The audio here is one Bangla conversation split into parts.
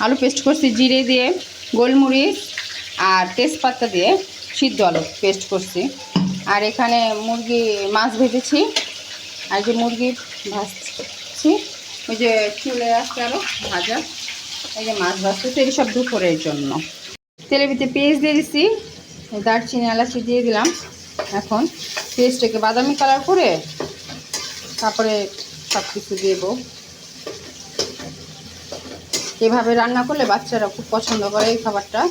আলু পেস্ট করছি জিরে দিয়ে, গোলমরিচ আর তেজপাতা দিয়ে সিদ্ধ আলু পেস্ট করছি। আর এখানে মুরগি মাছ ভেজেছি, আর যে মুরগি ভাজছি ওই যে চুলে আসছে আরও ভাজা, এই যে মাছ ভাজতেছি, এই সব দুপুরের জন্য। তেলের ভিতরে পেঁয়াজ দিয়ে দিচ্ছি, দারচিনি এলাচি দিয়ে দিলাম। এখন পেঁয়াজটাকে বাদামি কালার করে তারপরে সব কিছু দেবো। এভাবে রান্না করলে বাচ্চারা খুব পছন্দ করে এই খাবারটা।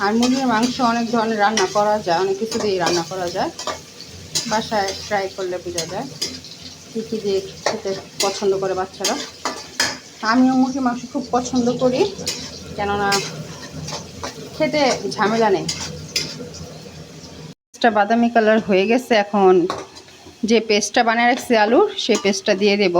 আর মুরগির মাংস অনেক ধরনের রান্না করা যায়, অনেক কিছু দিয়ে রান্না করা যায়, বাসায় ট্রাই করলে বোঝা যায় কী কী দিয়ে খেতে পছন্দ করে বাচ্চারা। আমিও মুরগির মাংস খুব পছন্দ করি, কেননা খেতে ঝামেলা নেই। পেস্টটা বাদামি কালার হয়ে গেছে, এখন যে পেস্টটা বানিয়ে রাখছি আলুর, সেই পেস্টটা দিয়ে দেব।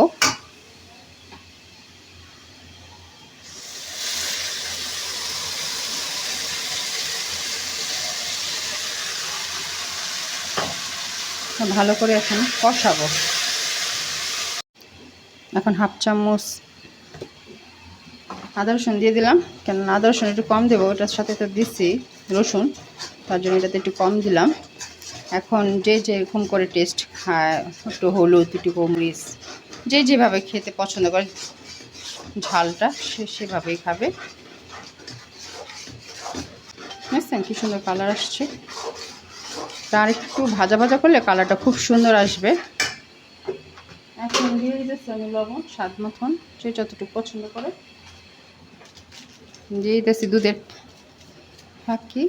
ভালো করে এখন কষাবো। এখন হাফ চামচ আদা রসুন দিয়ে দিলাম, কেননা আদা রসুন একটু কম দেবো, ওটার সাথে তো দিচ্ছি রসুন, তার জন্য এটাতে একটু কম দিলাম। এখন যে যেরকম করে টেস্ট খায়, একটু হলুদ, একটু গোলমরিচ, যে যেভাবে খেতে পছন্দ করে ঝালটা সেভাবেই খাবে। বুঝছেন কি সুন্দর কালার আসছে। আর একটু ভাজা ভাজা করলে কালারটা খুব সুন্দর আসবে। এখন দিয়ে দিতেছি আমি লবণ স্বাদ মতন, যে যতটুকু পছন্দ করে দিয়ে দিতেছি দুধের ফাঁকি।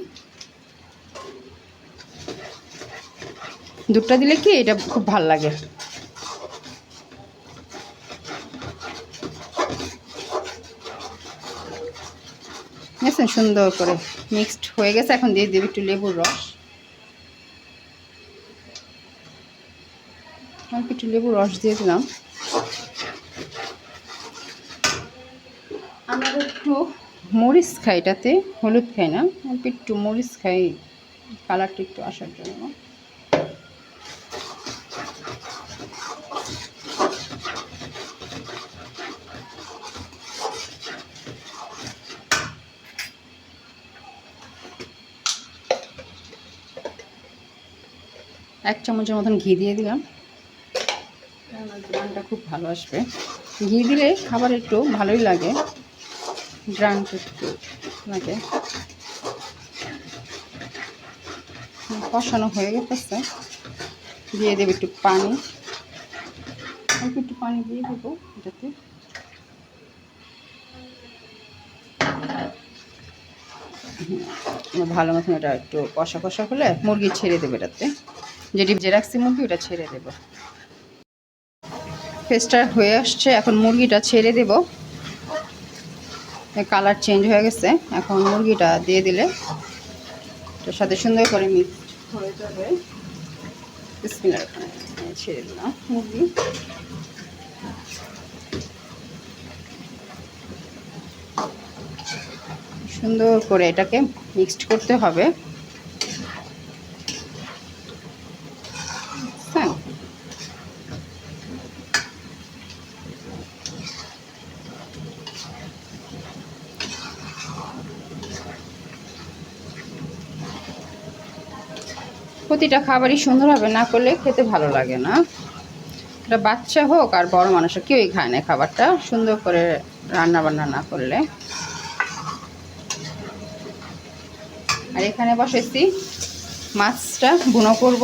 দুধটা দিলে কি এটা খুব ভাল লাগে। বুঝছেন সুন্দর করে মিক্সড হয়ে গেছে। এখন দিয়ে দেবে একটু লেবুর রস, অল্প একটু লেবুর রস দিয়ে দিলাম। আমরা একটু মরিচ খাই, এটাতে হলুদ খাই না, অল্প একটু মরিচ খাই কালারটা একটু আসার জন্য। এক চামচের মতন ঘি দিয়ে দিলাম, গ্রানটা খুব ভালো আসবে। ঘি দিলে খাবার একটু ভালোই লাগে, গ্রানটা একটু লাগে। কষানো হয়ে গেছে, দিয়ে দেবো একটু পানি, অল্প একটু পানি দিয়ে দেবো এটাতে। ভালো মতন এটা একটু কষা কষা হলে মুরগি ছেড়ে দেবে, এটাতে যেটি যে রাখছি মুরগি ওটা ছেড়ে দেব। পেস্টটা হয়ে আসছে, এখন মুরগিটা ছেড়ে দেব। কালার চেঞ্জ হয়ে গেছে, এখন মুরগিটা দিয়ে দিলে এটার সাথে সুন্দর করে মিক্স হয়ে যাবে। বিসমিল্লাহ ছেড়ে দিলাম মুরগি। সুন্দর করে এটাকে মিক্সড করতে হবে। হ্যাঁ, প্রতিটা খাবারই সুন্দর হবে, না করলে খেতে ভালো লাগে না। এটা বাচ্চা হোক আর বড় মানুষ হোক, কেউই খায় না খাবারটা সুন্দর করে রান্না বান্না না করলে। আর এখানে বসেছি মাছটা ভুনো করব।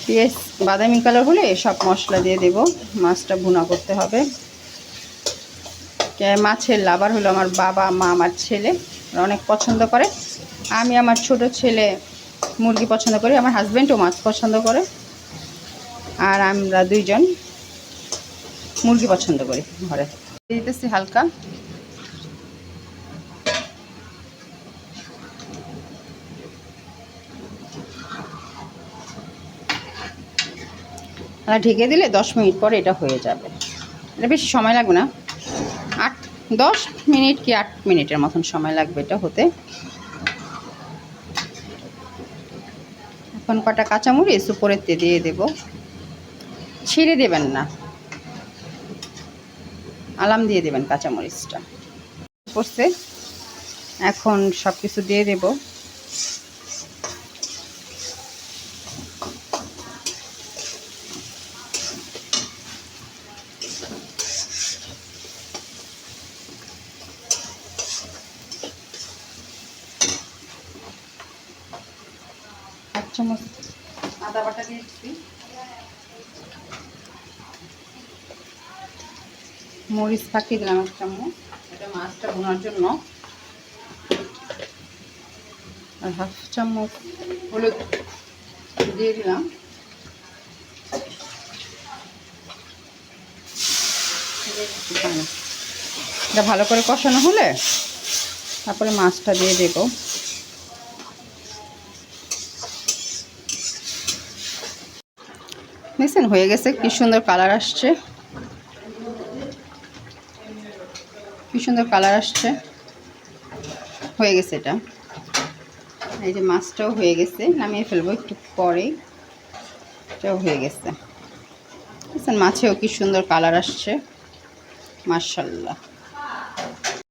পেঁয়াজ বাদামি কালার হলে সব মশলা দিয়ে দেব, মাছটা ভুনা করতে হবে। মাছের লাভার হলো আমার বাবা, মা, আমার ছেলে অনেক পছন্দ করে। আমি আমার ছোট ছেলে মুরগি পছন্দ করি, আমার হাজব্যান্ডও মাছ পছন্দ করে, আর আমরা দুইজন মুরগি পছন্দ করি ঘরে। দিতেছি হালকা, ঢেকে দিলে 10 মিনিট পরে এটা হয়ে যাবে। এটা বেশি সময় লাগবে না, 10 মিনিট কি 8 মিনিটের মতন সময় লাগবে এটা হতে। এখন কটা কাঁচামরিচ উপরেতে দিয়ে দেব, ছিঁড়ে দেবেন না। আলাম দিয়ে দেবেন কাঁচামরিচটা পড়ছে। এখন সব কিছু দিয়ে দেব। এক চামচ আদা বাটা দিয়েছি, মরিচ পাকিয়ে দিলাম এক চামচ, এটা মাছটা ভোনার জন্য। আর হাফ চামচ হলুদ দিয়ে দিলাম। এটা ভালো করে কষানো হলে তারপরে মাছটা দিয়ে দেব। দেখছেন হয়ে গেছে, কি সুন্দর কালার আসছে, কি সুন্দর কালার আসছে, হয়ে গেছে এটা। এই যে মাছটাও হয়ে গেছে, নামিয়ে ফেলবো একটু পরেই। এটাও হয়ে গেছে, দেখছেন মাছেও কি সুন্দর কালার আসছে, মাশাআল্লাহ।